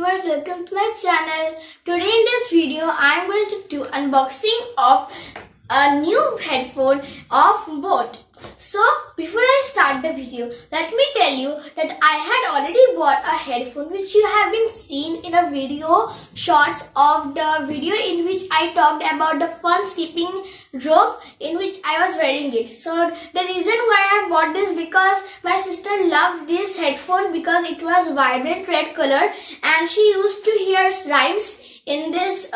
viewers, welcome to my channel. Today in this video I am going to do unboxing of a new headphone of BoAt. So before I start the video, let me tell you that I had already bought a headphone which you have been seen in a video shorts of the video in which I talked about the fun skipping rope in which I was wearing it. So the reason why I bought this because my sister loved this headphone because it was vibrant red color and she used to hear rhymes in this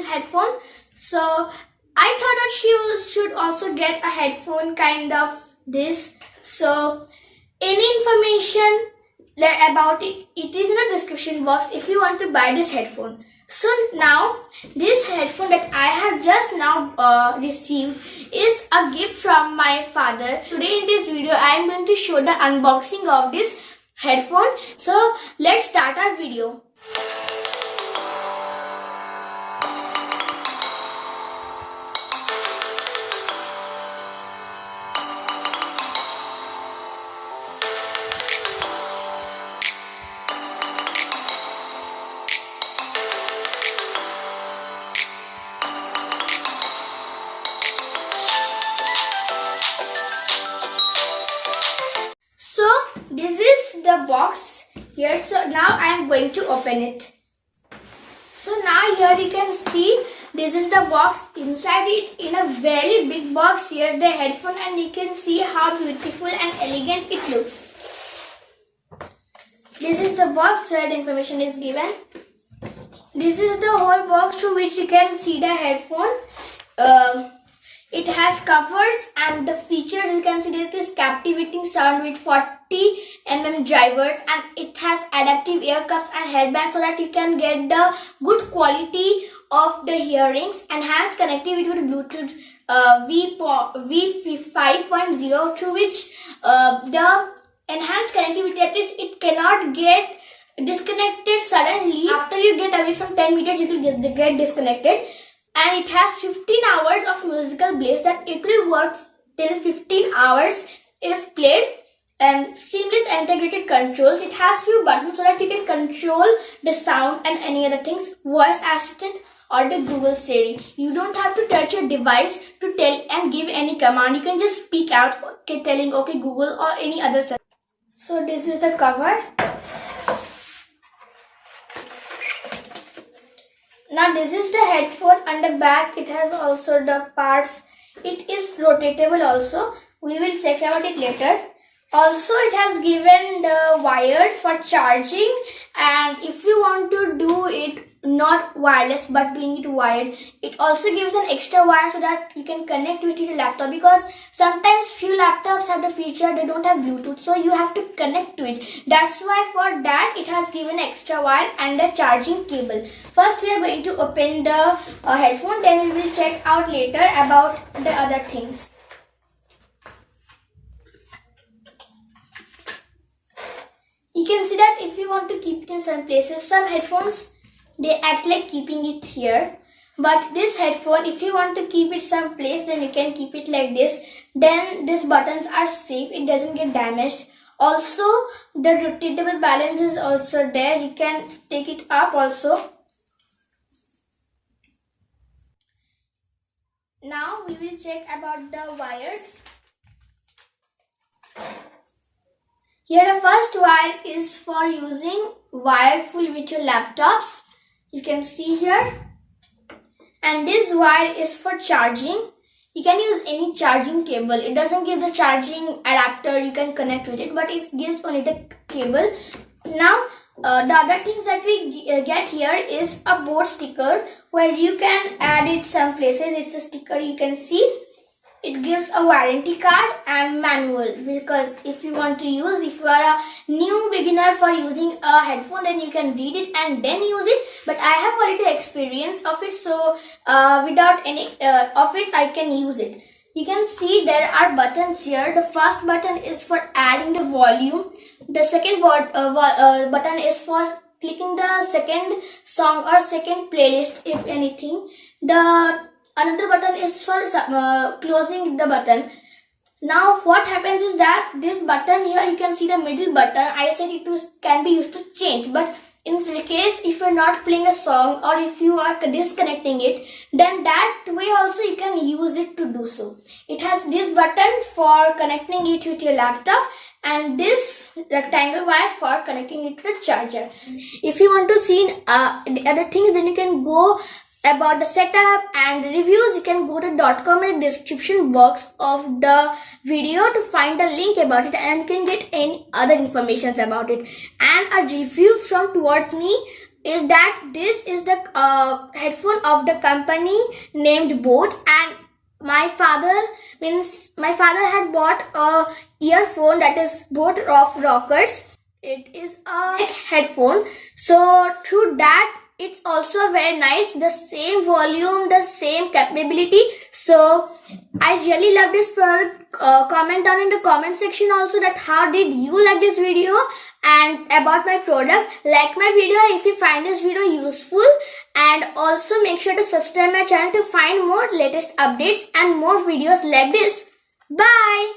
headphone. So I thought that she should also get a headphone kind of this. So any information about it is in the description box if you want to buy this headphone. So now this headphone that I have just now received is a gift from my father. Today in this video I am going to show the unboxing of this headphone. So let's start our video. So this is the box here. So now I am going to open it. So now here you can see this is the box. Inside it, in a very big box, here's the headphone and you can see how beautiful and elegant it looks. This is the box where the information is given. This is the whole box through which you can see the headphone. It has covers and the features you can see that it is captivating sound with 40mm drivers, and it has adaptive ear cups and headbands so that you can get the good quality of the hearings, and has connectivity with Bluetooth V5.0 through which the enhanced connectivity, that is it cannot get disconnected suddenly. After you get away from 10 meters it will get disconnected. And it has 15 hours of musical blaze that it will work till 15 hours if played, and seamless integrated controls. It has few buttons so that you can control the sound and any other things, voice assistant or the Google Siri. You don't have to touch your device to tell and give any command. You can just speak out, okay, telling okay Google or any other. So this is the cover. Now this is the headphone. On the back it has also the parts. It is rotatable also. We will check about it later. Also it has given the wire for charging, and if you want to do it not wireless but doing it wired, it also gives an extra wire so that you can connect with your laptop, because sometimes few laptops have the feature they don't have Bluetooth, so you have to connect to it. That's why for that it has given extra wire and a charging cable. First we are going to open the headphone, then we will check out later about the other things. You can see that if you want to keep it in some places, some headphones they act like keeping it here, but this headphone if you want to keep it some place, then you can keep it like this. Then these buttons are safe, it doesn't get damaged. Also the rotatable balance is also there, you can take it up also. Now we will check about the wires. Here the first wire is for using wireful with your laptops. You can see here. And this wire is for charging. You can use any charging cable. It doesn't give the charging adapter you can connect with it, but it gives only the cable. Now the other things that we get here is a BoAt sticker where you can add it some places. It's a sticker you can see. It gives a warranty card and manual, because if you want to use, if you are a new beginner for using a headphone, then you can read it and then use it. But I have already experience of it, so without any of it I can use it. You can see there are buttons here. The first button is for adding the volume. The second button is for clicking the second song or second playlist if anything. Another button is for closing the button. Now what happens is that this button here, you can see the middle button. I said it can be used to change, but in case if you're not playing a song or if you are disconnecting it, then that way also you can use it to do so. It has this button for connecting it with your laptop and this rectangle wire for connecting it to the charger. If you want to see other things, then you can go about the setup and reviews. You can go to .com in the description box of the video to find the link about it, and you can get any other information about it. And a review from towards me is that this is the headphone of the company named BoAt, and my father had bought a earphone that is BoAt of Rockerz. It is a headphone, so through that it's also very nice, the same volume, the same capability. So I really love this product. Comment down in the comment section also that how did you like this video and about my product. Like my video if you find this video useful, and also make sure to subscribe my channel to find more latest updates and more videos like this. Bye.